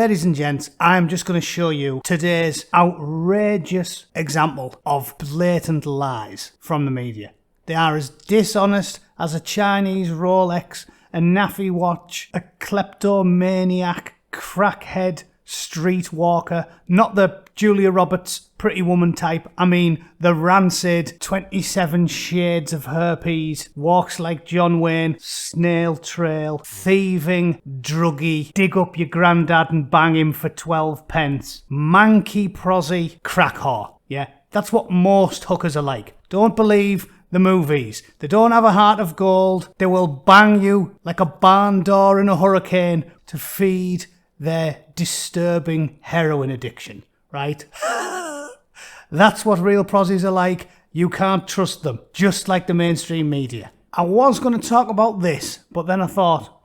Ladies and gents, I'm just going to show you today's outrageous example of blatant lies from the media. They are as dishonest as a Chinese Rolex, a naffy watch, a kleptomaniac, crackhead, streetwalker, not the Julia Roberts Pretty Woman type, I mean the rancid 27 shades of herpes, walks like John Wayne, snail trail, thieving, druggy, dig up your granddad and bang him for 12 pence, manky prosy, crack whore. Yeah, that's what most hookers are like. Don't believe the movies. They don't have a heart of gold. They will bang you like a barn door in a hurricane to feed their disturbing heroin addiction, right? That's what real prosies are like. You can't trust them, just like the mainstream media. I was going to talk about this, but then I thought,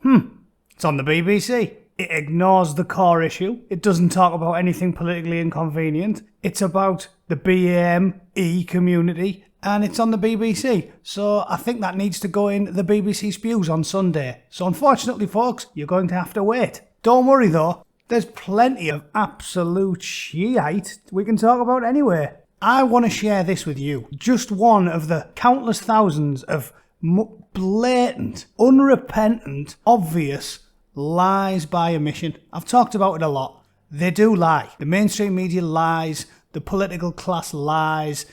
it's on the BBC. It ignores the core issue. It doesn't talk about anything politically inconvenient. It's about the BAME community, and it's on the BBC. So I think that needs to go in the BBC Spews on Sunday. So unfortunately, folks, you're going to have to wait. Don't worry though, there's plenty of absolute shite we can talk about anyway. I want to share this with you. Just one of the countless thousands of blatant, unrepentant, obvious lies by omission. I've talked about it a lot. They do lie. The mainstream media lies. The political class lies.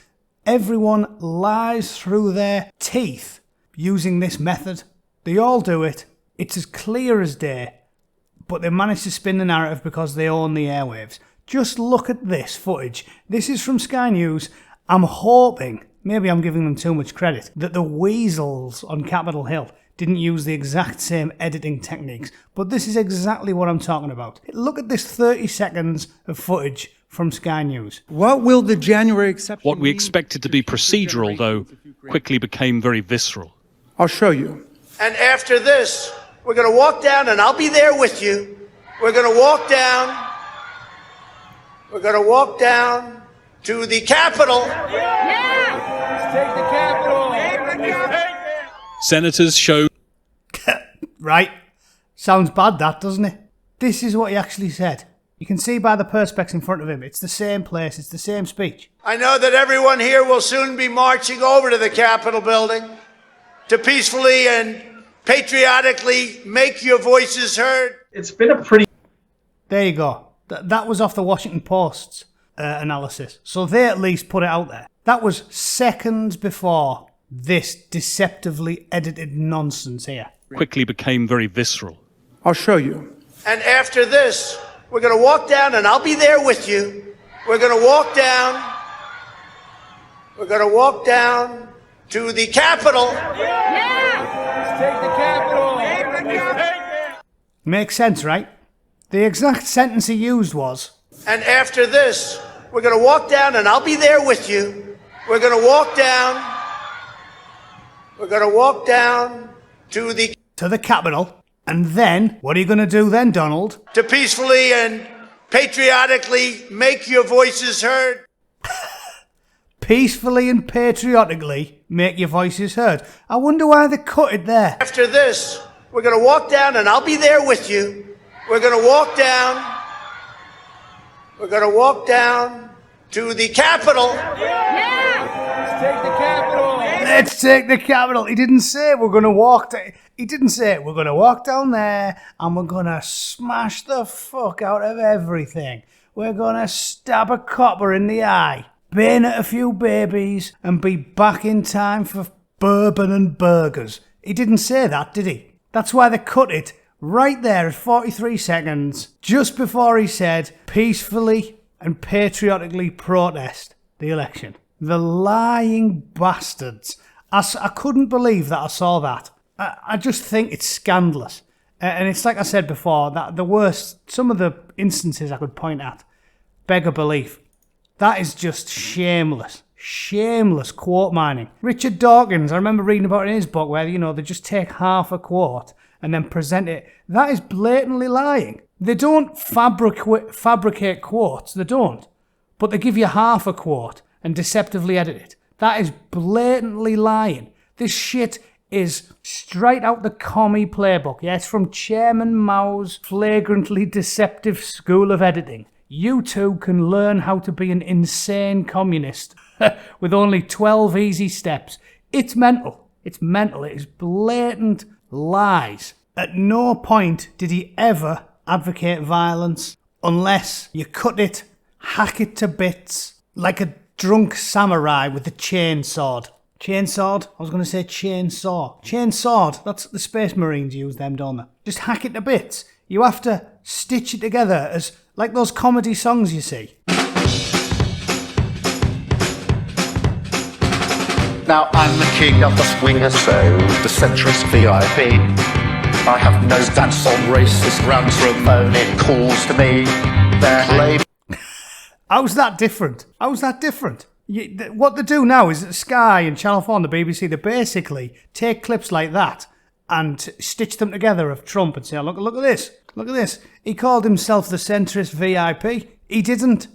Everyone lies through their teeth using this method. They all do it. It's as clear as day. But they manage to spin the narrative because they own the airwaves. Just look at this footage. This is from Sky News. I'm hoping, maybe I'm giving them too much credit, that the weasels on Capitol Hill didn't use the exact same editing techniques. But this is exactly what I'm talking about. Look at this 30 seconds of footage from Sky News. What will the January exception What we expected to be procedural, though, quickly became very visceral. I'll show you. And after this, we're going to walk down, and I'll be there with you. We're going to walk down. We're going to walk down to the Capitol. Yeah! Let's take the Capitol. Senators showed... Right. Sounds bad, that, doesn't it? This is what he actually said. You can see by the perspex in front of him. It's the same place. It's the same speech. I know that everyone here will soon be marching over to the Capitol building to peacefully and patriotically make your voices heard. It's been a pretty... There you go. That was off the Washington Post's analysis. So they at least put it out there. That was seconds before this deceptively edited nonsense here. Quickly became very visceral. I'll show you. And after this, we're going to walk down, and I'll be there with you. We're going to walk down. We're going to walk down to the Capitol. Yeah! Let's take the Capitol. Makes sense, right? The exact sentence he used was... And after this, we're going to walk down, and I'll be there with you. We're going to walk down. We're going to walk down to the... To the Capitol. And then, what are you going to do then, Donald? To peacefully and patriotically make your voices heard. Peacefully and patriotically make your voices heard. I wonder why they cut it there. After this, we're going to walk down, and I'll be there with you. We're going to walk down. We're going to walk down to the Capitol. Yeah! Let's take the Capitol. Let's take the Capitol. He didn't say we're going to walk... He didn't say we're going to walk down there and we're going to smash the fuck out of everything. We're going to stab a copper in the eye, bayonet a few babies, and be back in time for bourbon and burgers. He didn't say that, did he? That's why they cut it right there at 43 seconds, just before he said, peacefully and patriotically protest the election. The lying bastards. I couldn't believe that I saw that. I just think it's scandalous. And it's like I said before, that the worst, some of the instances I could point at beg a belief. That is just shameless. Shameless quote mining. Richard Dawkins, I remember reading about it in his book where, they just take half a quote and then present it. That is blatantly lying. They don't fabricate quotes, they don't. But they give you half a quote and deceptively edit it. That is blatantly lying. This shit is straight out the commie playbook. Yeah, it's from Chairman Mao's flagrantly deceptive school of editing. You too can learn how to be an insane communist with only 12 easy steps. It's mental. It's mental. It is blatant lies. At no point did he ever advocate violence unless you cut it, hack it to bits, like a drunk samurai with a chainsword. Chainsword? I was going to say chainsaw. Chainsword, that's the Space Marines use them, don't they? Just hack it to bits. You have to stitch it together as like those comedy songs you see. Now I'm the king of the swingers, so the centrist VIP. I have no stance on racist rants from phoning calls to me. They're claim. How's that different? How's that different? What they do now is Sky and Channel 4 and the BBC, they basically take clips like that and stitch them together of Trump and say, look at this, look at this. He called himself the centrist VIP. He didn't.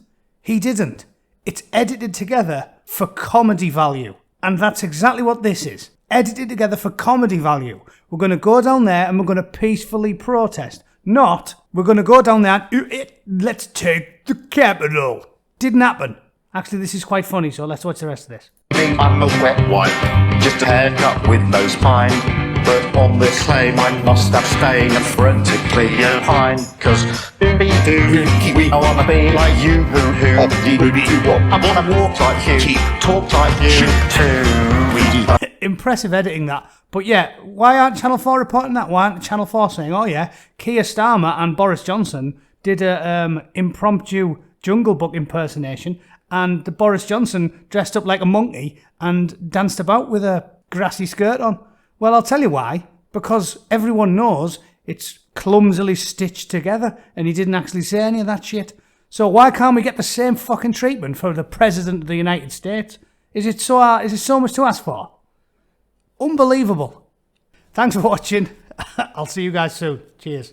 It's edited together for comedy value. And that's exactly what this is. Edited together for comedy value. We're going to go down there and we're going to peacefully protest. Not, we're going to go down there and let's take the Capitol. Didn't happen. Actually, this is quite funny, so let's watch the rest of this. I'm a wet wipe, just a haircut with no spine. But on this claim I must abstain and frantically opine. Cause we wanna be like you, I wanna walk like you, talk like you too. Impressive editing that. But yeah, why aren't Channel 4 reporting that? Why aren't Channel 4 saying, oh yeah, Keir Starmer and Boris Johnson did a impromptu Jungle Book impersonation, and the Boris Johnson dressed up like a monkey and danced about with a grassy skirt on? Well, I'll tell you why. Because everyone knows it's clumsily stitched together and he didn't actually say any of that shit. So why can't we get the same fucking treatment for the President of the United States? Is it so much to ask for? Unbelievable. Thanks for watching. I'll see you guys soon. Cheers.